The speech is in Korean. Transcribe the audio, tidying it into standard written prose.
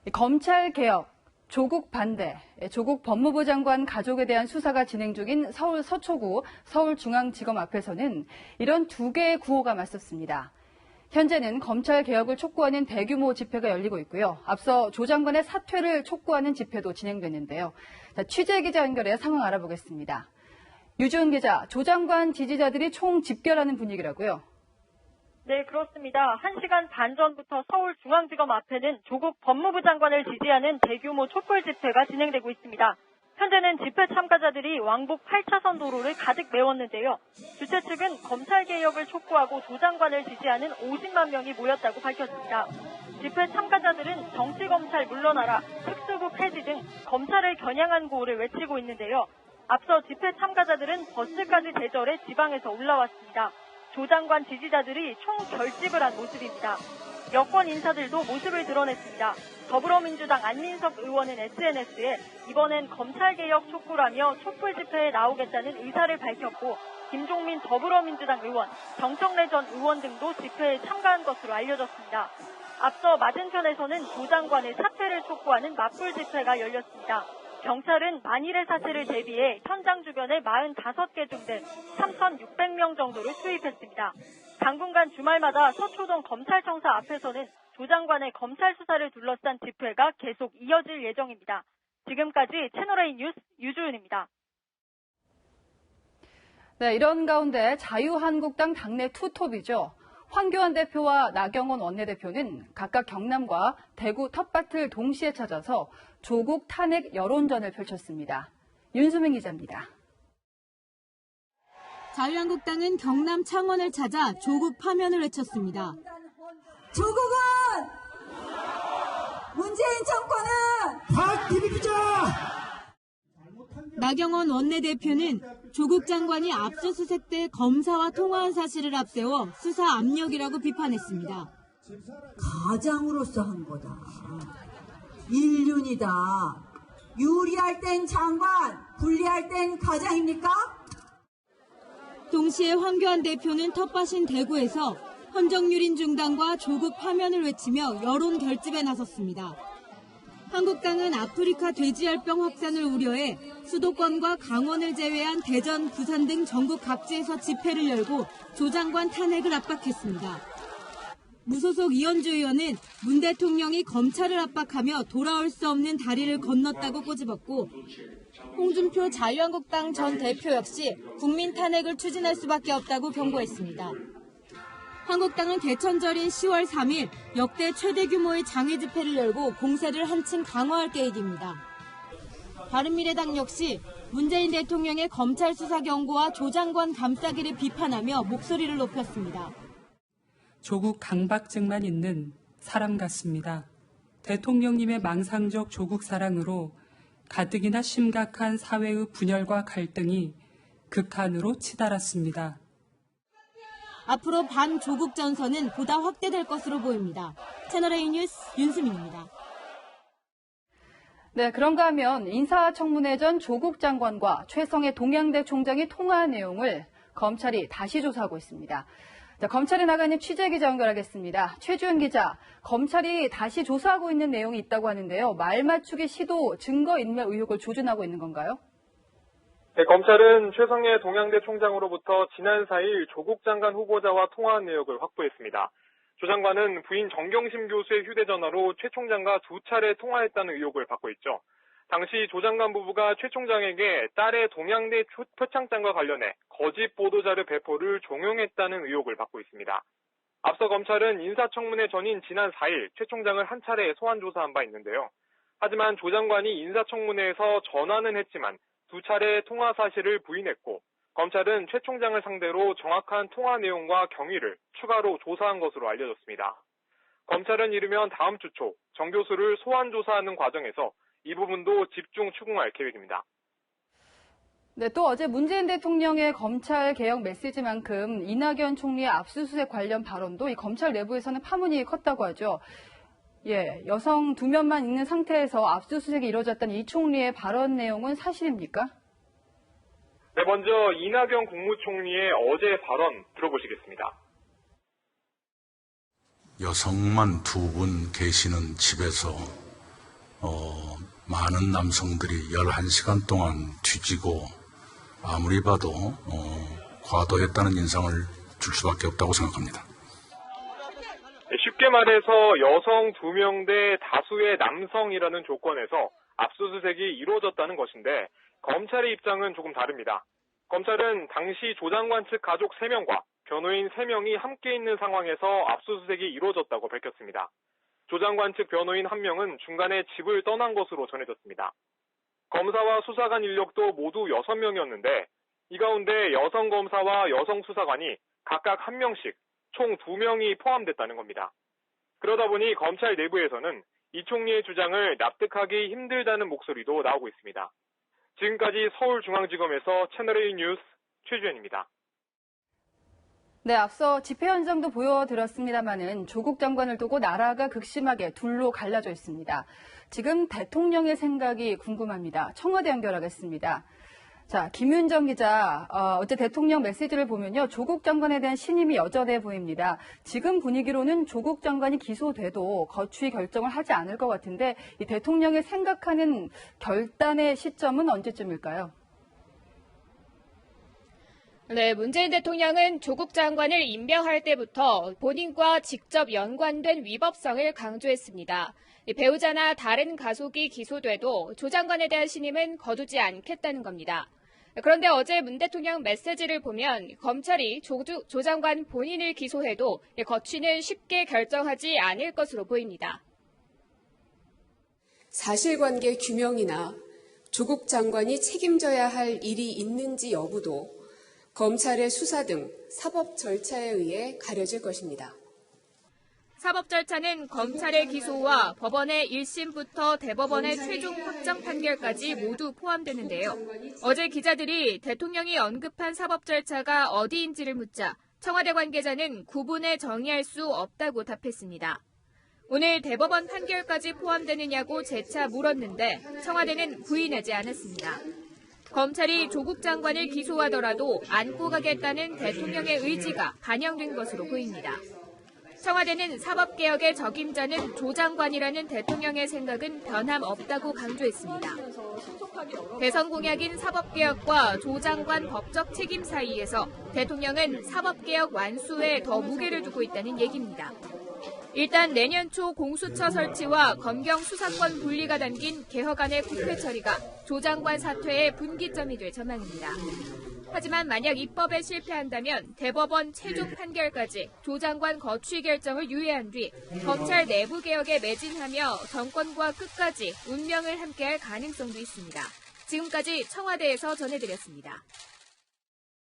검찰 개혁, 조국 반대, 조국 법무부 장관 가족에 대한 수사가 진행 중인 서울 서초구 서울중앙지검 앞에서는 이런 두 개의 구호가 맞섰습니다. 현재는 검찰 개혁을 촉구하는 대규모 집회가 열리고 있고요. 앞서 조 장관의 사퇴를 촉구하는 집회도 진행됐는데요. 취재 기자 연결해 상황 알아보겠습니다. 유주은 기자, 조 장관 지지자들이 총 집결하는 분위기라고요? 네, 그렇습니다. 1시간 반 전부터 서울중앙지검 앞에는 조국 법무부 장관을 지지하는 대규모 촛불 집회가 진행되고 있습니다. 현재는 집회 참가자들이 왕복 8차선 도로를 가득 메웠는데요. 주최 측은 검찰 개혁을 촉구하고 조 장관을 지지하는 50만 명이 모였다고 밝혔습니다. 집회 참가자들은 정치검찰 물러나라, 특수부 폐지 등 검찰을 겨냥한 구호를 외치고 있는데요. 앞서 집회 참가자들은 버스까지 대절해 지방에서 올라왔습니다. 조 장관 지지자들이 총 결집을 한 모습입니다. 여권 인사들도 모습을 드러냈습니다. 더불어민주당 안민석 의원은 SNS에 이번엔 검찰개혁 촉구라며 촛불 집회에 나오겠다는 의사를 밝혔고, 김종민 더불어민주당 의원, 정청래 전 의원 등도 집회에 참가한 것으로 알려졌습니다. 앞서 맞은편에서는 조 장관의 사퇴를 촉구하는 맞불 집회가 열렸습니다. 경찰은 만일의 사태를 대비해 현장 주변에 45개 중대 3,600명 정도를 투입했습니다. 당분간 주말마다 서초동 검찰청사 앞에서는 조 장관의 검찰 수사를 둘러싼 집회가 계속 이어질 예정입니다. 지금까지 채널A 뉴스 유주은입니다. 네, 이런 가운데 자유한국당 당내 투톱이죠. 황교안 대표와 나경원 원내대표는 각각 경남과 대구 텃밭을 동시에 찾아서 조국 탄핵 여론전을 펼쳤습니다. 윤수민 기자입니다. 자유한국당은 경남 창원을 찾아 조국 파면을 외쳤습니다. 조국은! 문재인 정권은! 확 비비자! 나경원 원내대표는 조국 장관이 압수수색 때 검사와 통화한 사실을 앞세워 수사 압력이라고 비판했습니다. 가장으로서 한 거다. 인륜이다. 유리할 땐 장관, 불리할 땐 가장입니까? 동시에 황교안 대표는 텃밭인 대구에서 헌정유린 중단과 조국 파면을 외치며 여론 결집에 나섰습니다. 한국당은 아프리카 돼지열병 확산을 우려해 수도권과 강원을 제외한 대전, 부산 등 전국 각지에서 집회를 열고 조 장관 탄핵을 압박했습니다. 무소속 이현주 의원은 문 대통령이 검찰을 압박하며 돌아올 수 없는 다리를 건넜다고 꼬집었고, 홍준표 자유한국당 전 대표 역시 국민 탄핵을 추진할 수밖에 없다고 경고했습니다. 한국당은 개천절인 10월 3일 역대 최대 규모의 장외 집회를 열고 공세를 한층 강화할 계획입니다. 바른미래당 역시 문재인 대통령의 검찰 수사 경고와 조 장관 감싸기를 비판하며 목소리를 높였습니다. 조국 강박증만 있는 사람 같습니다. 대통령님의 망상적 조국 사랑으로 가뜩이나 심각한 사회의 분열과 갈등이 극한으로 치달았습니다. 앞으로 반조국 전선은 보다 확대될 것으로 보입니다. 채널A 뉴스 윤수민입니다. 네, 그런가 하면 인사청문회 전 조국 장관과 최성해 동양대 총장이 통화한 내용을 검찰이 다시 조사하고 있습니다. 자, 검찰에 나가 있는 취재기자 연결하겠습니다. 최주현 기자, 검찰이 다시 조사하고 있는 내용이 있다고 하는데요. 말 맞추기 시도 증거인멸 의혹을 조준하고 있는 건가요? 네, 검찰은 최성해 동양대 총장으로부터 지난 4일 조국 장관 후보자와 통화한 내역을 확보했습니다. 조 장관은 부인 정경심 교수의 휴대전화로 최 총장과 2차례 통화했다는 의혹을 받고 있죠. 당시 조 장관 부부가 최 총장에게 딸의 동양대 표창장과 관련해 거짓 보도자료 배포를 종용했다는 의혹을 받고 있습니다. 앞서 검찰은 인사청문회 전인 지난 4일 최 총장을 한 차례 소환 조사한 바 있는데요. 하지만 조 장관이 인사청문회에서 전화는 했지만 2차례 통화 사실을 부인했고, 검찰은 최 총장을 상대로 정확한 통화 내용과 경위를 추가로 조사한 것으로 알려졌습니다. 검찰은 이르면 다음 주 초 정 교수를 소환 조사하는 과정에서 이 부분도 집중 추궁할 계획입니다. 네, 또 어제 문재인 대통령의 검찰 개혁 메시지만큼 이낙연 총리의 압수수색 관련 발언도 이 검찰 내부에서는 파문이 컸다고 하죠. 예, 여성 2면만 있는 상태에서 압수수색이 이루어졌다는 이 총리의 발언 내용은 사실입니까? 네, 먼저 이낙연 국무총리의 어제 발언 들어보시겠습니다. 여성만 2분 계시는 집에서 많은 남성들이 11시간 동안 뒤지고 아무리 봐도 과도했다는 인상을 줄 수밖에 없다고 생각합니다. 쉽게 말해서 여성 2명 대 다수의 남성이라는 조건에서 압수수색이 이루어졌다는 것인데 검찰의 입장은 조금 다릅니다. 검찰은 당시 조 장관 측 가족 3명과 변호인 3명이 함께 있는 상황에서 압수수색이 이루어졌다고 밝혔습니다. 조 장관 측 변호인 1명은 중간에 집을 떠난 것으로 전해졌습니다. 검사와 수사관 인력도 모두 6명이었는데 이 가운데 여성 검사와 여성 수사관이 각각 1명씩 총 2명이 포함됐다는 겁니다. 그러다 보니 검찰 내부에서는 이 총리의 주장을 납득하기 힘들다는 목소리도 나오고 있습니다. 지금까지 서울중앙지검에서 채널A 뉴스 최주현입니다. 네, 앞서 집회 현장도 보여드렸습니다마는 조국 장관을 두고 나라가 극심하게 둘로 갈라져 있습니다. 지금 대통령의 생각이 궁금합니다. 청와대 연결하겠습니다. 자, 김윤정 기자, 어제 대통령 메시지를 보면요. 조국 장관에 대한 신임이 여전해 보입니다. 지금 분위기로는 조국 장관이 기소돼도 거취 결정을 하지 않을 것 같은데 이 대통령의 생각하는 결단의 시점은 언제쯤일까요? 네, 문재인 대통령은 조국 장관을 임명할 때부터 본인과 직접 연관된 위법성을 강조했습니다. 배우자나 다른 가족이 기소돼도 조 장관에 대한 신임은 거두지 않겠다는 겁니다. 그런데 어제 문 대통령 메시지를 보면 검찰이 조 장관 본인을 기소해도 거취는 쉽게 결정하지 않을 것으로 보입니다. 사실관계 규명이나 조국 장관이 책임져야 할 일이 있는지 여부도 검찰의 수사 등 사법 절차에 의해 가려질 것입니다. 사법 절차는 검찰의 기소와 법원의 1심부터 대법원의 최종 확정 판결까지 모두 포함되는데요. 어제 기자들이 대통령이 언급한 사법 절차가 어디인지를 묻자 청와대 관계자는 구분해 정의할 수 없다고 답했습니다. 오늘 대법원 판결까지 포함되느냐고 재차 물었는데 청와대는 부인하지 않았습니다. 검찰이 조국 장관을 기소하더라도 안고 가겠다는 대통령의 의지가 반영된 것으로 보입니다. 청와대는 사법개혁의 적임자는 조 장관이라는 대통령의 생각은 변함없다고 강조했습니다. 대선 공약인 사법개혁과 조 장관 법적 책임 사이에서 대통령은 사법개혁 완수에 더 무게를 두고 있다는 얘기입니다. 일단 내년 초 공수처 설치와 검경 수사권 분리가 담긴 개혁안의 국회 처리가 조 장관 사퇴의 분기점이 될 전망입니다. 하지만 만약 입법에 실패한다면 대법원 최종 판결까지 조 장관 거취 결정을 유예한 뒤 검찰 내부 개혁에 매진하며 정권과 끝까지 운명을 함께할 가능성도 있습니다. 지금까지 청와대에서 전해드렸습니다.